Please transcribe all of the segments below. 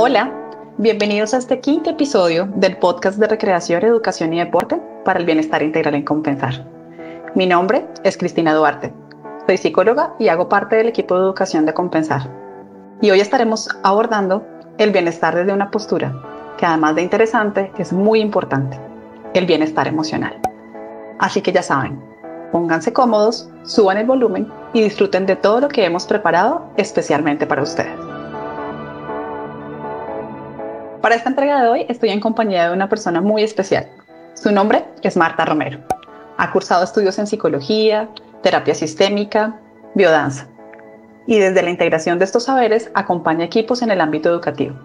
Hola, bienvenidos a este quinto episodio del podcast de recreación, educación y deporte para el bienestar integral en Compensar. Mi nombre es Cristina Duarte, soy psicóloga y hago parte del equipo de educación de Compensar. Y hoy estaremos abordando el bienestar desde una postura que, además de interesante, es muy importante, el bienestar emocional. Así que ya saben, pónganse cómodos, suban el volumen y disfruten de todo lo que hemos preparado especialmente para ustedes. Para esta entrega de hoy estoy en compañía de una persona muy especial. Su nombre es Marta Romero. Ha cursado estudios en psicología, terapia sistémica, biodanza. Y desde la integración de estos saberes acompaña equipos en el ámbito educativo.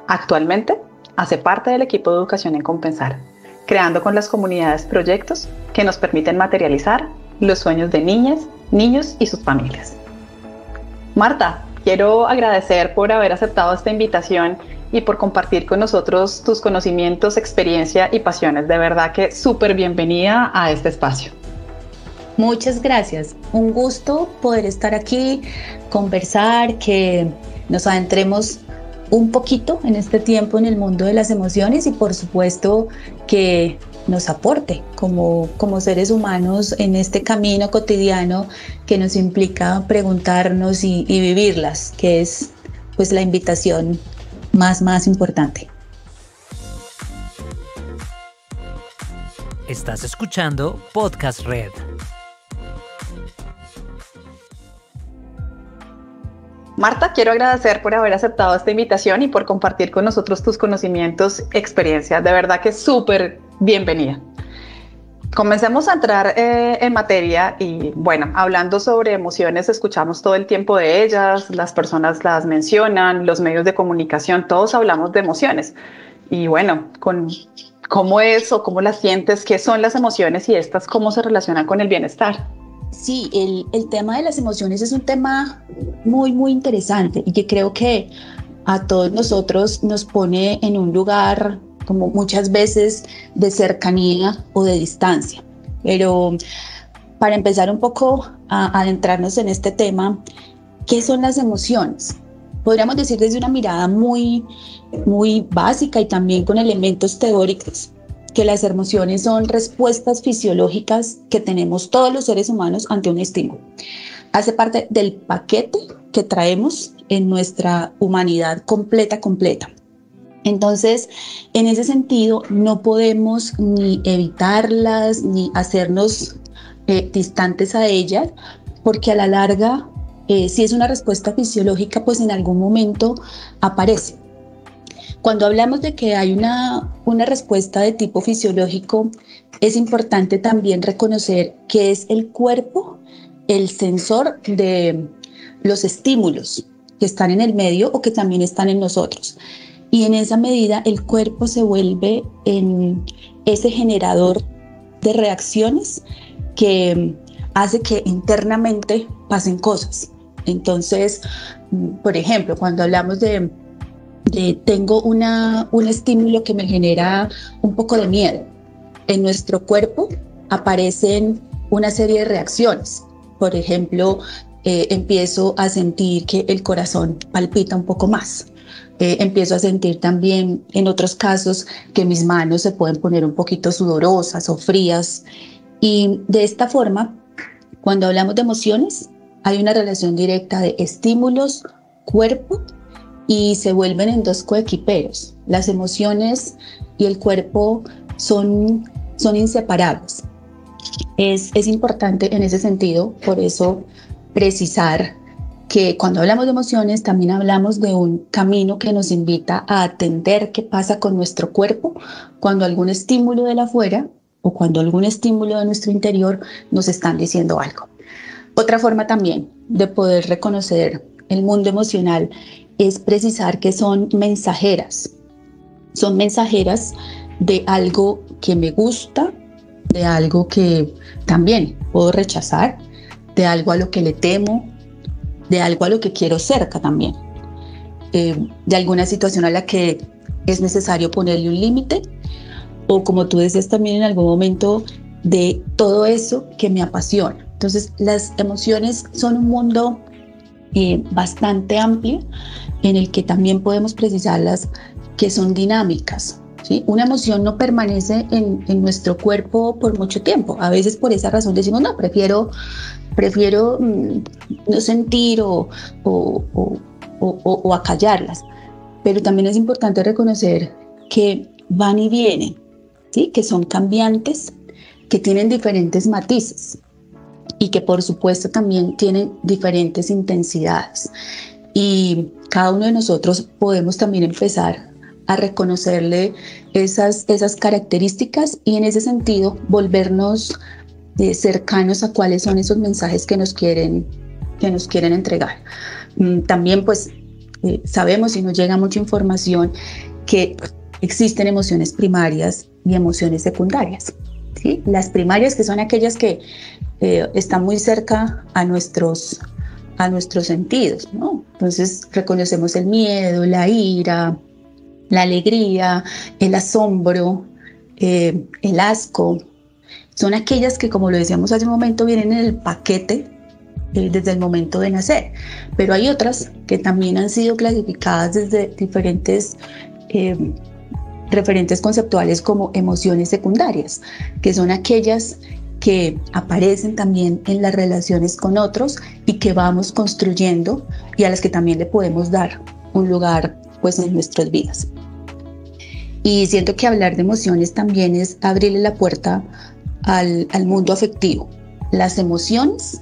Actualmente hace parte del equipo de educación en Compensar, creando con las comunidades proyectos que nos permiten materializar los sueños de niñas, niños y sus familias. Marta, quiero agradecer por haber aceptado esta invitación y por compartir con nosotros tus conocimientos, experiencia y pasiones. De verdad que súper bienvenida a este espacio. Muchas gracias. Un gusto poder estar aquí, conversar, que nos adentremos un poquito en este tiempo en el mundo de las emociones y por supuesto que nos aporte como seres humanos en este camino cotidiano que nos implica preguntarnos y vivirlas, que es pues la invitación más importante. Estás escuchando Podcast Red. Marta, quiero agradecer por haber aceptado esta invitación y por compartir con nosotros tus conocimientos, experiencias. De verdad que súper bienvenida. Comencemos a entrar en materia y bueno, hablando sobre emociones, escuchamos todo el tiempo de ellas, las personas las mencionan, los medios de comunicación, todos hablamos de emociones. Y bueno, ¿cómo es o cómo las sientes? ¿Qué son las emociones y estas cómo se relacionan con el bienestar? Sí, el tema de las emociones es un tema muy interesante y que creo que a todos nosotros nos pone en un lugar como muchas veces de cercanía o de distancia. Pero para empezar un poco a adentrarnos en este tema, ¿qué son las emociones? Podríamos decir desde una mirada muy básica y también con elementos teóricos, que las emociones son respuestas fisiológicas que tenemos todos los seres humanos ante un estímulo. Hace parte del paquete que traemos en nuestra humanidad completa. Entonces, en ese sentido, no podemos ni evitarlas ni hacernos distantes a ellas, porque a la larga, si es una respuesta fisiológica, pues en algún momento aparece. Cuando hablamos de que hay una respuesta de tipo fisiológico, es importante también reconocer que es el cuerpo el sensor de los estímulos que están en el medio o que también están en nosotros. Y en esa medida el cuerpo se vuelve en ese generador de reacciones que hace que internamente pasen cosas. Entonces, por ejemplo, cuando hablamos de tengo un estímulo que me genera un poco de miedo, en nuestro cuerpo aparecen una serie de reacciones. Por ejemplo, empiezo a sentir que el corazón palpita un poco más. Empiezo a sentir también en otros casos que mis manos se pueden poner un poquito sudorosas o frías. Y de esta forma, cuando hablamos de emociones, hay una relación directa de estímulos, cuerpo, y se vuelven en dos coequiperos. Las emociones y el cuerpo son inseparables. Es importante en ese sentido, por eso precisar que cuando hablamos de emociones también hablamos de un camino que nos invita a atender qué pasa con nuestro cuerpo cuando algún estímulo de afuera o cuando algún estímulo de nuestro interior nos están diciendo algo. Otra forma también de poder reconocer el mundo emocional es precisar que son mensajeras. Son mensajeras de algo que me gusta, de algo que también puedo rechazar, de algo a lo que le temo, de algo a lo que quiero cerca también, de alguna situación a la que es necesario ponerle un límite, o como tú decías también en algún momento, de todo eso que me apasiona. Entonces las emociones son un mundo bastante amplia en el que también podemos precisarlas, que son dinámicas. ¿Sí? Una emoción no permanece en nuestro cuerpo por mucho tiempo. A veces por esa razón decimos, no, prefiero no sentir o acallarlas. Pero también es importante reconocer que van y vienen, ¿sí? Que son cambiantes, que tienen diferentes matices y que por supuesto también tienen diferentes intensidades. Y cada uno de nosotros podemos también empezar a reconocerle esas características y en ese sentido volvernos cercanos a cuáles son esos mensajes que nos quieren entregar. También pues sabemos y nos llega mucha información que existen emociones primarias y emociones secundarias, ¿sí? Las primarias, que son aquellas que están muy cerca a nuestros sentidos, ¿no? Entonces reconocemos el miedo, la ira, la alegría, el asombro, el asco. Son aquellas que, como lo decíamos hace un momento, vienen en el paquete desde el momento de nacer. Pero hay otras que también han sido clasificadas desde diferentes referentes conceptuales como emociones secundarias, que son aquellas que aparecen también en las relaciones con otros y que vamos construyendo y a las que también le podemos dar un lugar pues en nuestras vidas. Y siento que hablar de emociones también es abrirle la puerta al mundo afectivo. Las emociones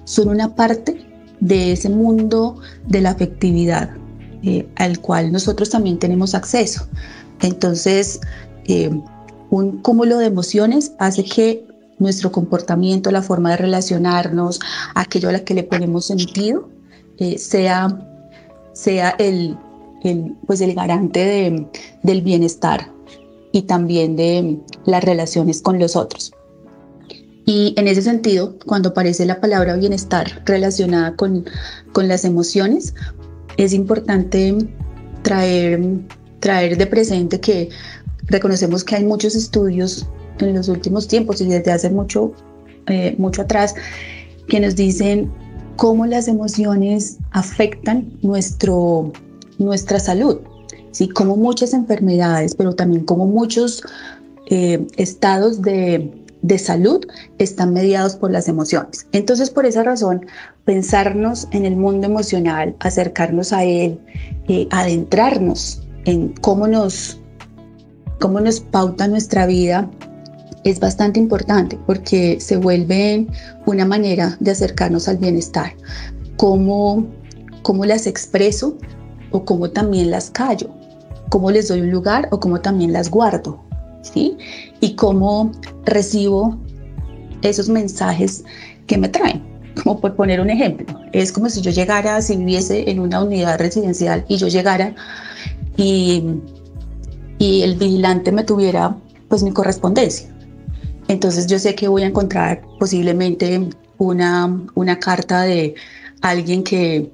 son una parte de ese mundo de la afectividad al cual nosotros también tenemos acceso. Entonces, un cúmulo de emociones hace que nuestro comportamiento, la forma de relacionarnos, aquello a la que le ponemos sentido, sea el garante del bienestar y también de las relaciones con los otros. Y en ese sentido, cuando aparece la palabra bienestar relacionada con las emociones, es importante traer de presente que reconocemos que hay muchos estudios en los últimos tiempos y desde hace mucho atrás que nos dicen cómo las emociones afectan nuestra salud, ¿sí? Como muchas enfermedades, pero también como muchos estados de salud están mediados por las emociones. Entonces, por esa razón, pensarnos en el mundo emocional, acercarnos a él, adentrarnos en cómo nos pauta nuestra vida, es bastante importante porque se vuelve una manera de acercarnos al bienestar. Cómo las expreso o cómo también las callo, cómo les doy un lugar o cómo también las guardo, ¿sí? Y cómo recibo esos mensajes que me traen. Como por poner un ejemplo, es como si yo llegara, si viviese en una unidad residencial y yo llegara y el vigilante me tuviera pues mi correspondencia. Entonces yo sé que voy a encontrar posiblemente una carta de alguien que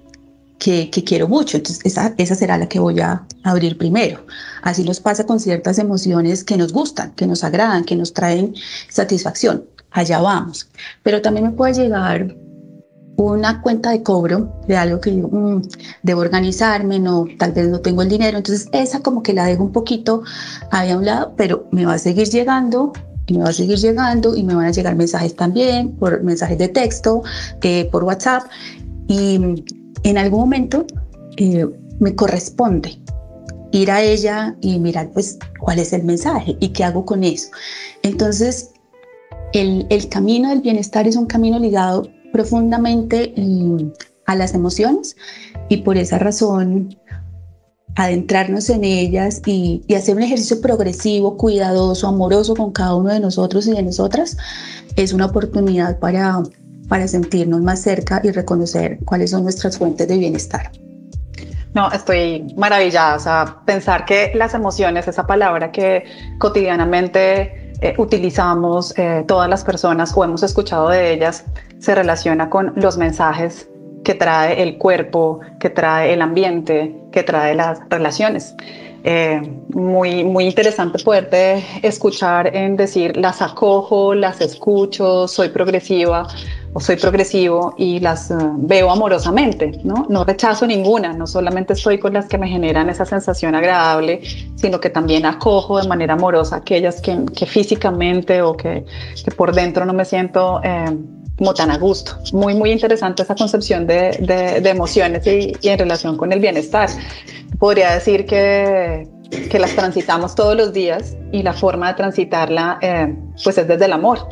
quiero mucho, entonces esa será la que voy a abrir primero. Así nos pasa con ciertas emociones que nos gustan, que nos agradan, que nos traen satisfacción. Allá vamos. Pero también me puede llegar una cuenta de cobro de algo que digo, debo organizarme, tal vez no tengo el dinero, entonces esa como que la dejo un poquito ahí a un lado, pero me va a seguir llegando y me va a seguir llegando y me van a llegar mensajes también, por mensajes de texto, por WhatsApp, y en algún momento me corresponde ir a ella y mirar pues cuál es el mensaje y qué hago con eso. Entonces el camino del bienestar es un camino ligado profundamente a las emociones y por esa razón adentrarnos en ellas y hacer un ejercicio progresivo, cuidadoso, amoroso con cada uno de nosotros y de nosotras es una oportunidad para sentirnos más cerca y reconocer cuáles son nuestras fuentes de bienestar. No, estoy maravillada, o sea, pensar que las emociones, esa palabra que cotidianamente utilizamos todas las personas o hemos escuchado de ellas, se relaciona con los mensajes que trae el cuerpo, que trae el ambiente, que trae las relaciones. Muy, muy interesante poderte escuchar en decir las acojo, las escucho, soy progresiva, o soy progresivo y las veo amorosamente, ¿no? No rechazo ninguna, no solamente estoy con las que me generan esa sensación agradable, sino que también acojo de manera amorosa aquellas que físicamente o que por dentro no me siento como tan a gusto. Muy, muy interesante esa concepción de emociones y en relación con el bienestar. Podría decir que las transitamos todos los días y la forma de transitarla pues es desde el amor.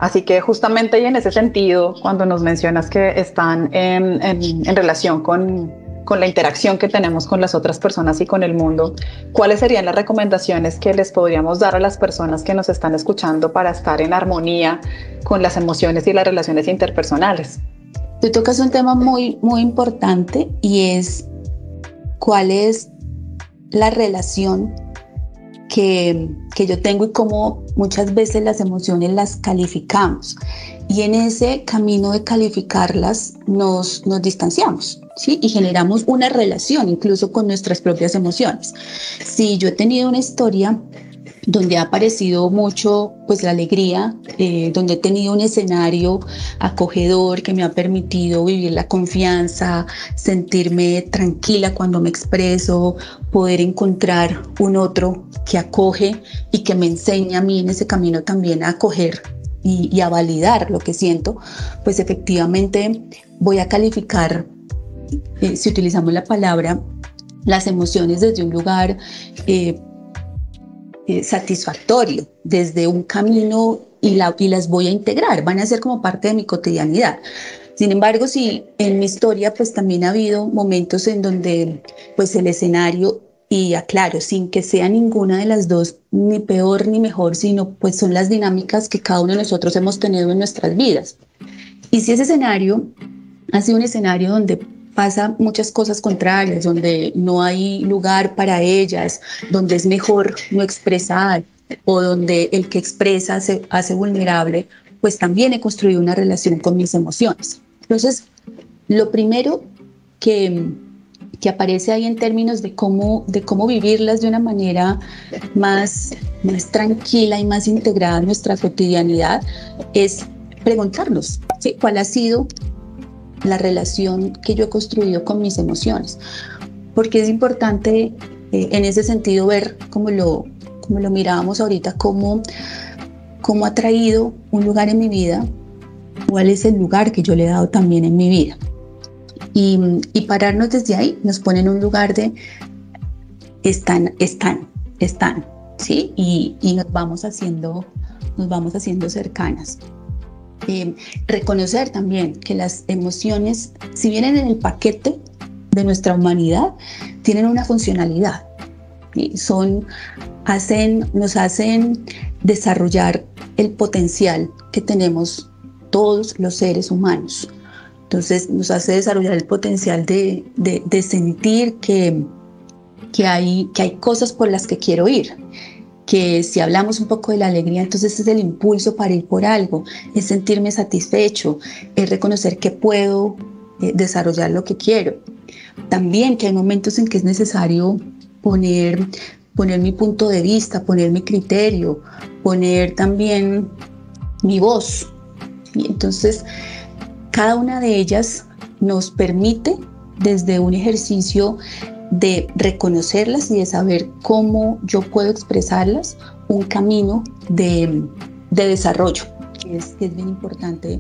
Así que justamente y en ese sentido, cuando nos mencionas que están en relación con la interacción que tenemos con las otras personas y con el mundo, ¿cuáles serían las recomendaciones que les podríamos dar a las personas que nos están escuchando para estar en armonía con las emociones y las relaciones interpersonales? Tú tocas un tema muy, muy importante y es cuál es la relación que yo tengo y cómo muchas veces las emociones las calificamos. Y en ese camino de calificarlas nos distanciamos, ¿sí? Y generamos una relación incluso con nuestras propias emociones. Si yo he tenido una historia donde ha aparecido mucho pues la alegría, donde he tenido un escenario acogedor que me ha permitido vivir la confianza, sentirme tranquila cuando me expreso, poder encontrar un otro que acoge y que me enseña a mí en ese camino también a acoger y a validar lo que siento, pues efectivamente voy a calificar, si utilizamos la palabra, las emociones desde un lugar satisfactorio, desde un camino y las voy a integrar, van a ser como parte de mi cotidianidad. Sin embargo, sí, en mi historia pues también ha habido momentos en donde pues el escenario, y aclaro, sin que sea ninguna de las dos, ni peor ni mejor, sino pues son las dinámicas que cada uno de nosotros hemos tenido en nuestras vidas. Y si ese escenario ha sido un escenario donde pasa muchas cosas contrarias, donde no hay lugar para ellas, donde es mejor no expresar o donde el que expresa se hace vulnerable, pues también he construido una relación con mis emociones. Entonces, lo primero que aparece ahí en términos de cómo vivirlas de una manera más tranquila y más integrada en nuestra cotidianidad es preguntarnos, ¿sí?, ¿cuál ha sido la relación que yo he construido con mis emociones? Porque es importante en ese sentido ver, como lo mirábamos ahorita, cómo ha traído un lugar en mi vida, cuál es el lugar que yo le he dado también en mi vida. Y pararnos desde ahí nos pone en un lugar de están, ¿sí? Y nos vamos haciendo cercanas. Reconocer también que las emociones, si vienen en el paquete de nuestra humanidad, tienen una funcionalidad, ¿sí? Nos hacen desarrollar el potencial que tenemos todos los seres humanos. Entonces nos hace desarrollar el potencial de sentir que hay cosas por las que quiero ir. Que si hablamos un poco de la alegría, entonces es el impulso para ir por algo, es sentirme satisfecho, es reconocer que puedo desarrollar lo que quiero. También que hay momentos en que es necesario poner mi punto de vista, poner mi criterio, poner también mi voz. Y entonces, cada una de ellas nos permite, desde un ejercicio de reconocerlas y de saber cómo yo puedo expresarlas, un camino de desarrollo, que es bien importante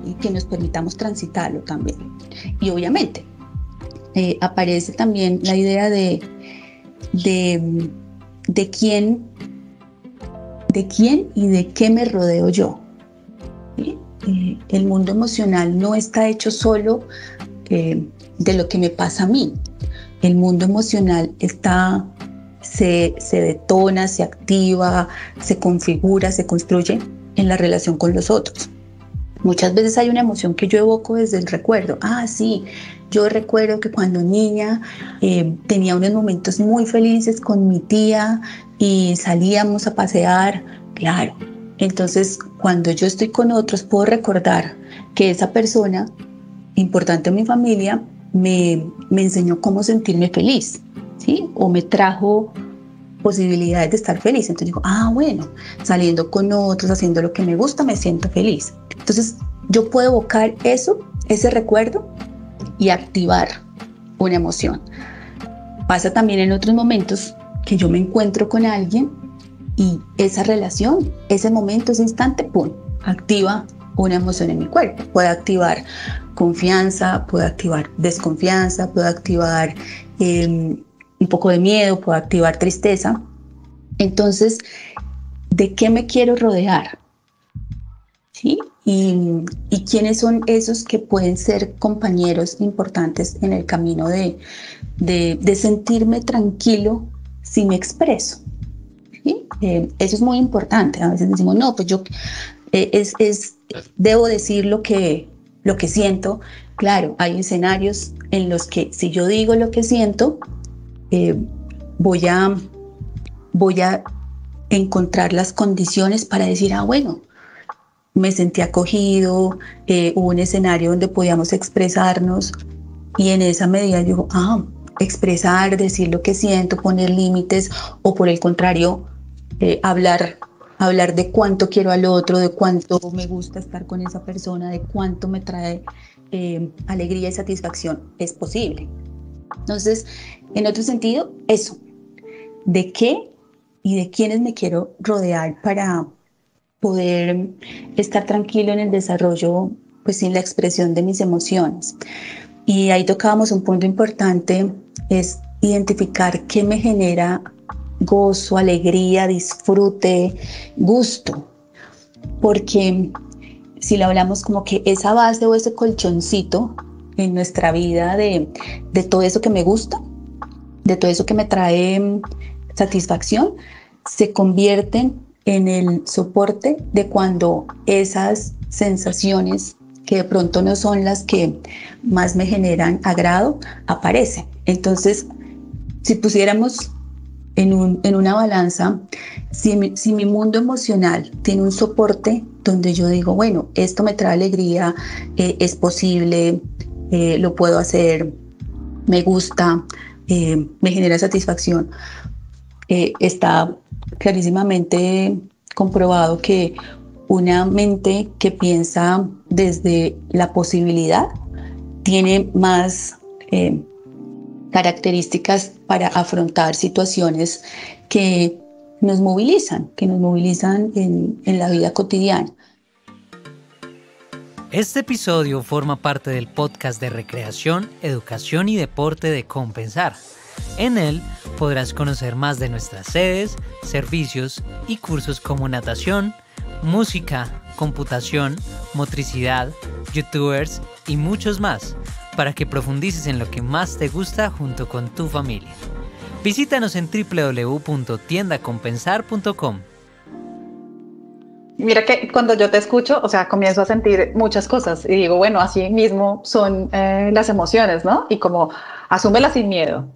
y que nos permitamos transitarlo también. Y obviamente aparece también la idea de quién y de qué me rodeo yo. ¿Sí? El mundo emocional no está hecho solo de lo que me pasa a mí. El mundo emocional se detona, se activa, se configura, se construye en la relación con los otros. Muchas veces hay una emoción que yo evoco desde el recuerdo. Sí, yo recuerdo que cuando niña tenía unos momentos muy felices con mi tía y salíamos a pasear. Claro, entonces cuando yo estoy con otros puedo recordar que esa persona importante en mi familia me enseñó cómo sentirme feliz, ¿sí? O me trajo posibilidades de estar feliz. Entonces digo, bueno, saliendo con otros, haciendo lo que me gusta, me siento feliz. Entonces, yo puedo evocar ese recuerdo y activar una emoción. Pasa también en otros momentos que yo me encuentro con alguien y esa relación, ese momento, ese instante, ¡pum!, activa una emoción en mi cuerpo. Puede activar confianza, puede activar desconfianza, puede activar un poco de miedo, puede activar tristeza. Entonces, ¿de qué me quiero rodear? ¿Sí? Y quiénes son esos que pueden ser compañeros importantes en el camino de sentirme tranquilo si me expreso. ¿Sí? Eso es muy importante. A veces decimos, no, pues yo debo decir lo que siento. Claro, hay escenarios en los que si yo digo lo que siento, voy a encontrar las condiciones para decir, bueno, me sentí acogido, hubo un escenario donde podíamos expresarnos y en esa medida yo digo, expresar, decir lo que siento, poner límites, o por el contrario, hablar de cuánto quiero al otro, de cuánto me gusta estar con esa persona, de cuánto me trae alegría y satisfacción, es posible. Entonces, en otro sentido, eso, de qué y de quiénes me quiero rodear para poder estar tranquilo en el desarrollo, pues sin la expresión de mis emociones. Y ahí tocábamos un punto importante, es identificar qué me genera gozo, alegría, disfrute, gusto. Porque si lo hablamos como que esa base o ese colchoncito en nuestra vida de todo eso que me gusta, de todo eso que me trae satisfacción, se convierten en el soporte de cuando esas sensaciones que de pronto no son las que más me generan agrado, aparecen. Entonces, si pusiéramos en una balanza, si mi mundo emocional tiene un soporte donde yo digo, bueno, esto me trae alegría, es posible, lo puedo hacer, me gusta, me genera satisfacción, está clarísimamente comprobado que una mente que piensa desde la posibilidad tiene más características para afrontar situaciones que nos movilizan en la vida cotidiana. Este episodio forma parte del podcast de recreación, educación y deporte de Compensar. En él podrás conocer más de nuestras sedes, servicios y cursos como natación, música, computación, motricidad, youtubers y muchos más, para que profundices en lo que más te gusta junto con tu familia. Visítanos en www.tiendacompensar.com. Mira que cuando yo te escucho, o sea, comienzo a sentir muchas cosas y digo, bueno, así mismo son las emociones, ¿no? Y como asúmelas sin miedo.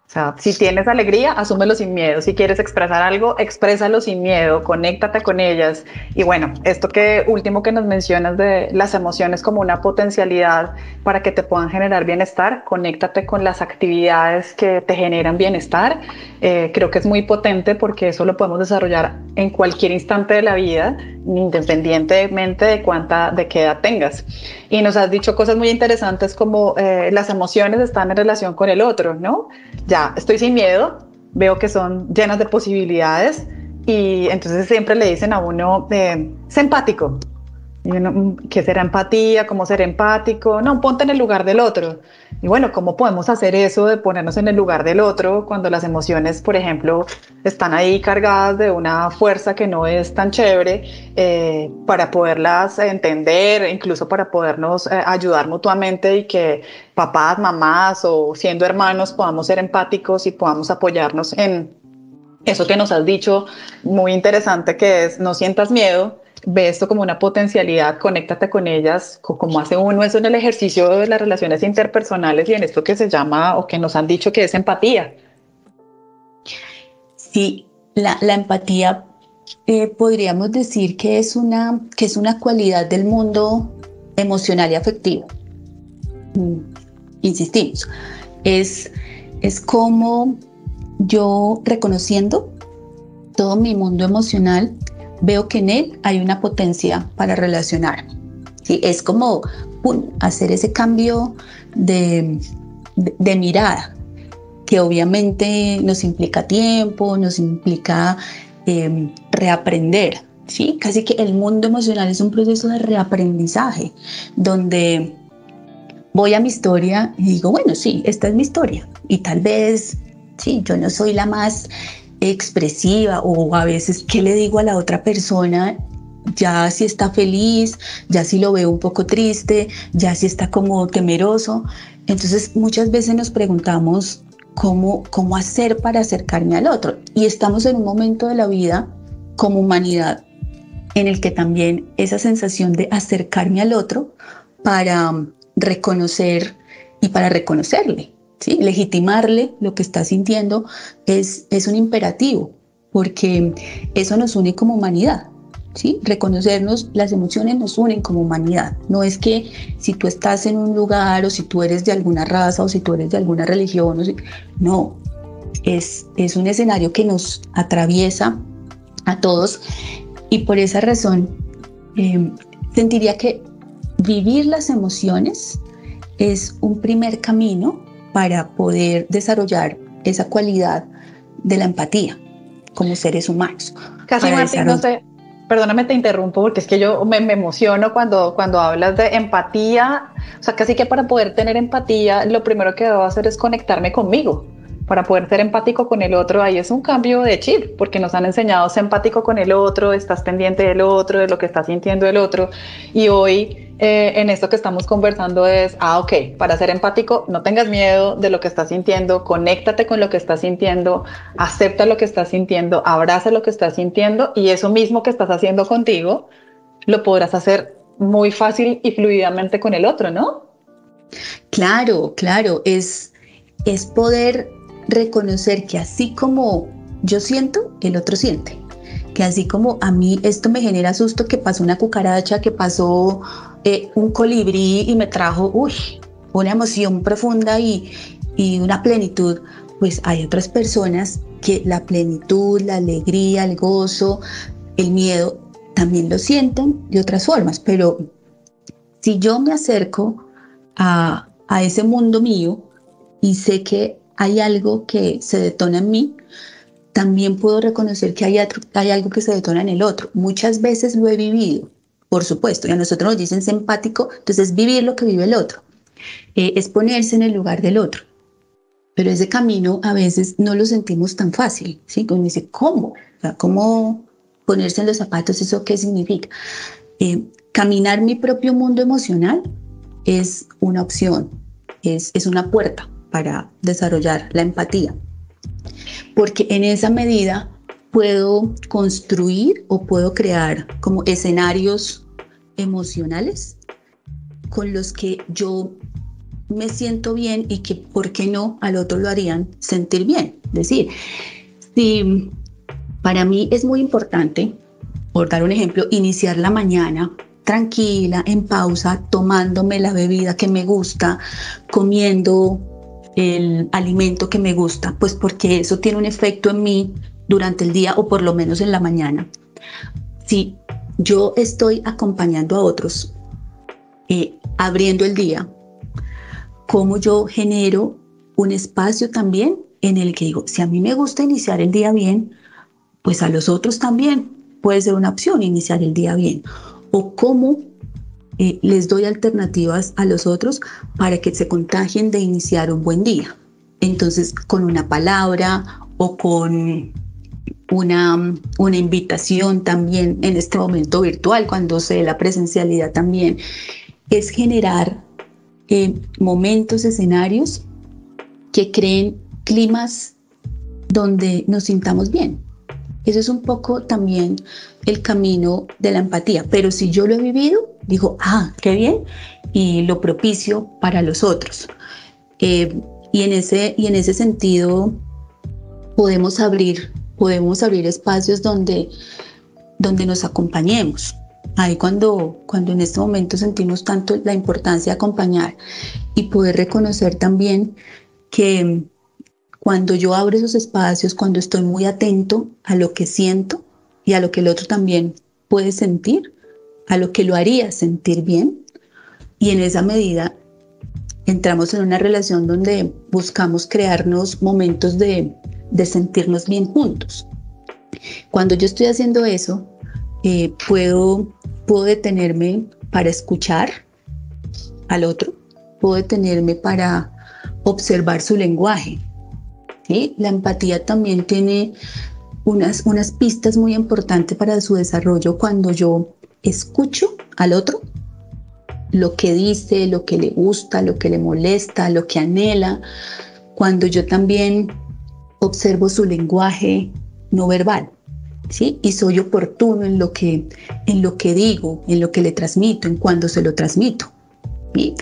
O sea, si tienes alegría, asúmelo sin miedo. Si quieres expresar algo, exprésalo sin miedo, conéctate con ellas. Y bueno, esto que último que nos mencionas de las emociones como una potencialidad para que te puedan generar bienestar, conéctate con las actividades que te generan bienestar. Creo que es muy potente porque eso lo podemos desarrollar en cualquier instante de la vida, independientemente de qué edad tengas. Y nos has dicho cosas muy interesantes como las emociones están en relación con el otro, ¿no? Ya estoy sin miedo, veo que son llenas de posibilidades y entonces siempre le dicen a uno, sé empático. Y uno, ¿qué será empatía? ¿Cómo ser empático? No, ponte en el lugar del otro. Y bueno, ¿cómo podemos hacer eso de ponernos en el lugar del otro cuando las emociones, por ejemplo, están ahí cargadas de una fuerza que no es tan chévere, para poderlas entender, incluso para podernos ayudar mutuamente y que papás, mamás o siendo hermanos podamos ser empáticos y podamos apoyarnos en eso que nos has dicho, muy interesante, que es no sientas miedo, ve esto como una potencialidad, conéctate con ellas, como hace uno eso en el ejercicio de las relaciones interpersonales y en esto que se llama o que nos han dicho que es empatía. Sí, la empatía podríamos decir que es una cualidad del mundo emocional y afectivo. Insistimos, es como yo reconociendo todo mi mundo emocional, veo que en él hay una potencia para relacionarme. ¿sí? Es como hacer ese cambio de mirada, que obviamente nos implica tiempo, nos implica reaprender, ¿sí? Casi que el mundo emocional es un proceso de reaprendizaje, donde voy a mi historia y digo, bueno, sí, esta es mi historia, y tal vez, sí, yo no soy la más expresiva, o a veces, ¿qué le digo a la otra persona? Ya si está feliz, ya si lo veo un poco triste, ya si está como temeroso. Entonces muchas veces nos preguntamos cómo hacer para acercarme al otro. Y estamos en un momento de la vida como humanidad en el que también esa sensación de acercarme al otro para reconocer y para reconocerle, ¿sí? Legitimarle lo que está sintiendo es un imperativo, porque eso nos une como humanidad. ¿Sí? Reconocernos, las emociones nos unen como humanidad. No es que si tú estás en un lugar o si tú eres de alguna raza o si tú eres de alguna religión, no, es un escenario que nos atraviesa a todos, y por esa razón sentiría que vivir las emociones es un primer camino para poder desarrollar esa cualidad de la empatía como seres humanos. Casi, Martín, no sé. Perdóname, te interrumpo porque es que yo me emociono cuando hablas de empatía. O sea, casi que para poder tener empatía, lo primero que debo hacer es conectarme conmigo. Para poder ser empático con el otro, ahí es un cambio de chip, porque nos han enseñado a ser empático con el otro, estás pendiente del otro, de lo que está sintiendo el otro. Y hoy, en esto que estamos conversando es, ok, para ser empático, no tengas miedo de lo que estás sintiendo, conéctate con lo que estás sintiendo, acepta lo que estás sintiendo, abraza lo que estás sintiendo, y eso mismo que estás haciendo contigo, lo podrás hacer muy fácil y fluidamente con el otro, ¿no? Claro, es poder reconocer que así como yo siento, el otro siente. Que así como a mí esto me genera susto, que pasó una cucaracha, que pasó un colibrí y me trajo una emoción profunda y una plenitud, pues hay otras personas que la plenitud, la alegría, el gozo, el miedo, también lo sienten de otras formas. Pero si yo me acerco a ese mundo mío y sé que hay algo que se detona en mí, también puedo reconocer que hay algo que se detona en el otro. Muchas veces lo he vivido, por supuesto, y a nosotros nos dicen ser empático, entonces es vivir lo que vive el otro, es ponerse en el lugar del otro. Pero ese camino a veces no lo sentimos tan fácil, ¿sí? Como dice, ¿cómo? O sea, ¿cómo ponerse en los zapatos? ¿Eso qué significa? Caminar mi propio mundo emocional es una opción, es una puerta para desarrollar la empatía, porque en esa medida puedo construir o puedo crear como escenarios emocionales con los que yo me siento bien y que, ¿por qué no?, al otro lo harían sentir bien. Es decir, si para mí es muy importante, por dar un ejemplo, iniciar la mañana tranquila, en pausa, tomándome la bebida que me gusta, comiendo el alimento que me gusta, pues porque eso tiene un efecto en mí durante el día, o por lo menos en la mañana. Si yo estoy acompañando a otros, abriendo el día, cómo yo genero un espacio también en el que digo, si a mí me gusta iniciar el día bien, pues a los otros también puede ser una opción iniciar el día bien. O cómo les doy alternativas a los otros para que se contagien de iniciar un buen día. Entonces, con una palabra o con una invitación también en este momento virtual, cuando se dé la presencialidad también, es generar momentos, escenarios que creen climas donde nos sintamos bien. Eso es un poco también el camino de la empatía, pero si yo lo he vivido, digo, qué bien, y lo propicio para los otros. Y en ese sentido podemos abrir espacios donde nos acompañemos. Ahí cuando en este momento sentimos tanto la importancia de acompañar y poder reconocer también que cuando yo abro esos espacios, cuando estoy muy atento a lo que siento y a lo que el otro también puede sentir, a lo que lo haría sentir bien, y en esa medida entramos en una relación donde buscamos crearnos momentos de sentirnos bien juntos. Cuando yo estoy haciendo eso, puedo detenerme para escuchar al otro, puedo detenerme para observar su lenguaje, ¿sí? La empatía también tiene unas pistas muy importantes para su desarrollo cuando yo escucho al otro, lo que dice, lo que le gusta, lo que le molesta, lo que anhela, cuando yo también observo su lenguaje no verbal, ¿sí? Y soy oportuno en lo que digo, en lo que le transmito, en cuando se lo transmito, ¿sí?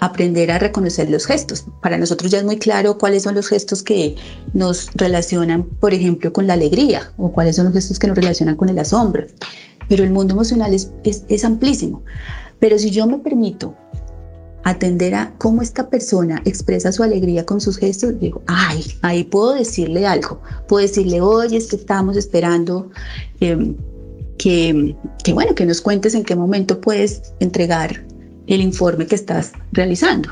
Aprender a reconocer los gestos. Para nosotros ya es muy claro cuáles son los gestos que nos relacionan, por ejemplo, con la alegría, o cuáles son los gestos que nos relacionan con el asombro. Pero el mundo emocional es amplísimo. Pero si yo me permito atender a cómo esta persona expresa su alegría con sus gestos, digo, ay, ahí puedo decirle algo. Puedo decirle, oye, es que estamos esperando que nos cuentes en qué momento puedes entregar el informe que estás realizando.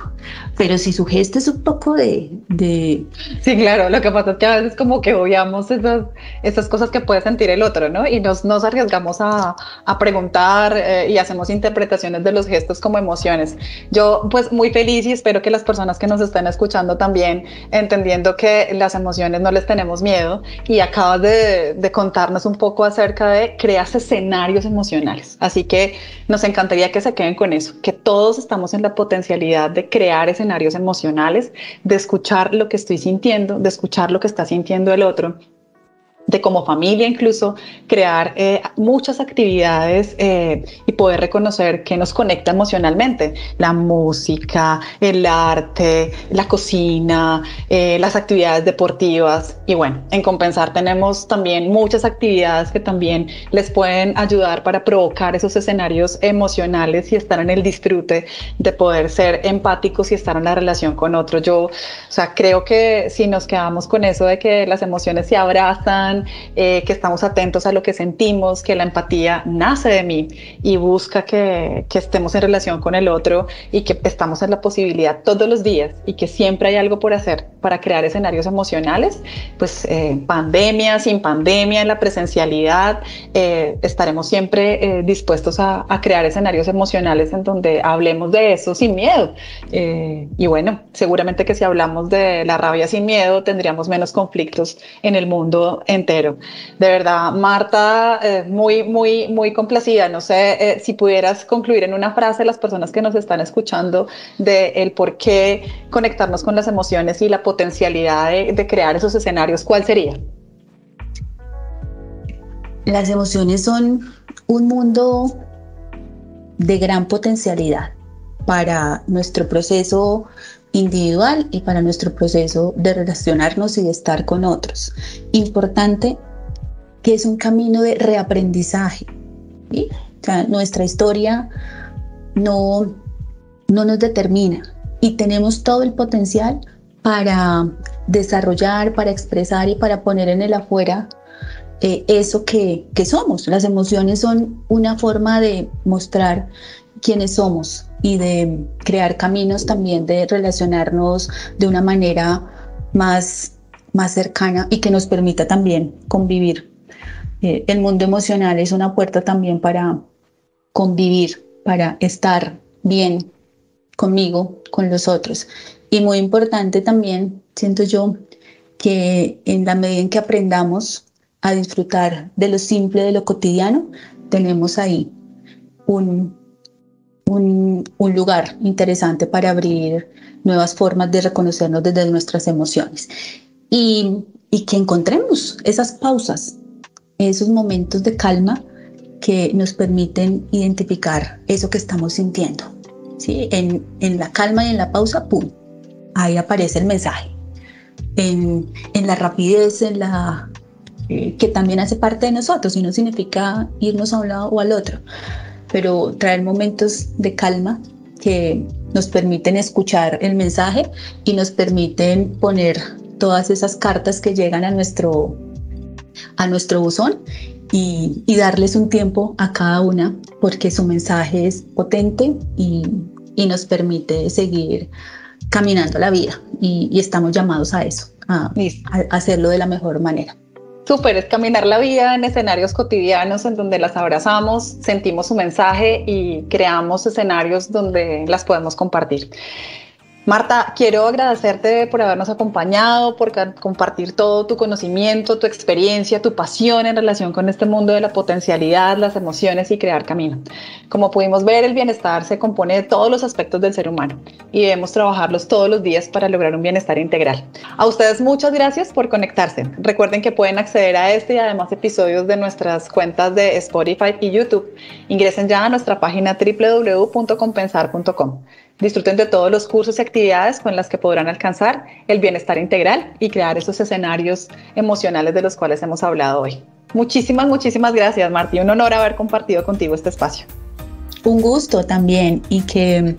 Pero si su gesto es un poco de... Sí, claro, lo que pasa es que a veces como que obviamos esas cosas que puede sentir el otro, ¿no? Y nos arriesgamos a preguntar y hacemos interpretaciones de los gestos como emociones. Yo pues muy feliz, y espero que las personas que nos estén escuchando también, entendiendo que las emociones no les tenemos miedo, y acabas de contarnos un poco acerca de crear escenarios emocionales. Así que nos encantaría que se queden con eso, que todos estamos en la potencialidad de crear escenarios emocionales, de escuchar lo que estoy sintiendo, de escuchar lo que está sintiendo el otro, de como familia incluso crear muchas actividades y poder reconocer qué nos conecta emocionalmente: la música, el arte, la cocina, las actividades deportivas. Y bueno, en Compensar tenemos también muchas actividades que también les pueden ayudar para provocar esos escenarios emocionales y estar en el disfrute de poder ser empáticos y estar en la relación con otro. Yo, creo que si nos quedamos con eso de que las emociones se abrazan, que estamos atentos a lo que sentimos, que la empatía nace de mí y busca que estemos en relación con el otro, y que estamos en la posibilidad todos los días y que siempre hay algo por hacer para crear escenarios emocionales, pues pandemia, sin pandemia, en la presencialidad, estaremos siempre dispuestos a crear escenarios emocionales en donde hablemos de eso sin miedo. Y bueno, seguramente que si hablamos de la rabia sin miedo, tendríamos menos conflictos en el mundo entero. De verdad, Marta, muy, muy, muy complacida. No sé si pudieras concluir en una frase las personas que nos están escuchando de el por qué conectarnos con las emociones y la potencialidad de crear esos escenarios. ¿Cuál sería? Las emociones son un mundo de gran potencialidad para nuestro proceso individual y para nuestro proceso de relacionarnos y de estar con otros. Importante que es un camino de reaprendizaje, ¿sí? O sea, nuestra historia no nos determina, y tenemos todo el potencial para desarrollar, para expresar y para poner en el afuera eso que somos. Las emociones son una forma de mostrar quiénes somos y de crear caminos también de relacionarnos de una manera más cercana y que nos permita también convivir. El mundo emocional es una puerta también para convivir, para estar bien conmigo, con los otros. Y muy importante también, siento yo, que en la medida en que aprendamos a disfrutar de lo simple, de lo cotidiano, tenemos ahí un lugar interesante para abrir nuevas formas de reconocernos desde nuestras emociones. Y que encontremos esas pausas, esos momentos de calma que nos permiten identificar eso que estamos sintiendo, ¿sí? En la calma y en la pausa, ¡pum!, ahí aparece el mensaje. En la rapidez, que también hace parte de nosotros y no significa irnos a un lado o al otro, pero traer momentos de calma que nos permiten escuchar el mensaje y nos permiten poner todas esas cartas que llegan a nuestro buzón y darles un tiempo a cada una, porque su mensaje es potente y nos permite seguir caminando la vida y estamos llamados a eso, a hacerlo de la mejor manera. Súper, es caminar la vida en escenarios cotidianos en donde las abrazamos, sentimos su mensaje y creamos escenarios donde las podemos compartir. Marta, quiero agradecerte por habernos acompañado, por compartir todo tu conocimiento, tu experiencia, tu pasión en relación con este mundo de la potencialidad, las emociones y crear camino. Como pudimos ver, el bienestar se compone de todos los aspectos del ser humano y debemos trabajarlos todos los días para lograr un bienestar integral. A ustedes muchas gracias por conectarse. Recuerden que pueden acceder a este y además episodios de nuestras cuentas de Spotify y YouTube. Ingresen ya a nuestra página www.compensar.com. Disfruten de todos los cursos y actividades con las que podrán alcanzar el bienestar integral y crear esos escenarios emocionales de los cuales hemos hablado hoy. Muchísimas gracias, Martí. Un honor haber compartido contigo este espacio. Un gusto también, y que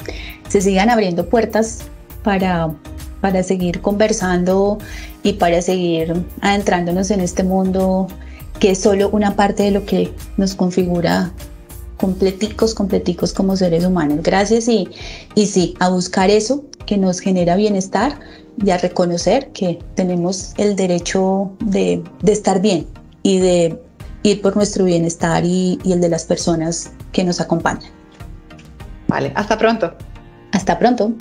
se sigan abriendo puertas para seguir conversando y para seguir adentrándonos en este mundo que es solo una parte de lo que nos configura completicos como seres humanos. Gracias y sí, a buscar eso que nos genera bienestar y a reconocer que tenemos el derecho de estar bien y de ir por nuestro bienestar y el de las personas que nos acompañan. Vale, hasta pronto. Hasta pronto.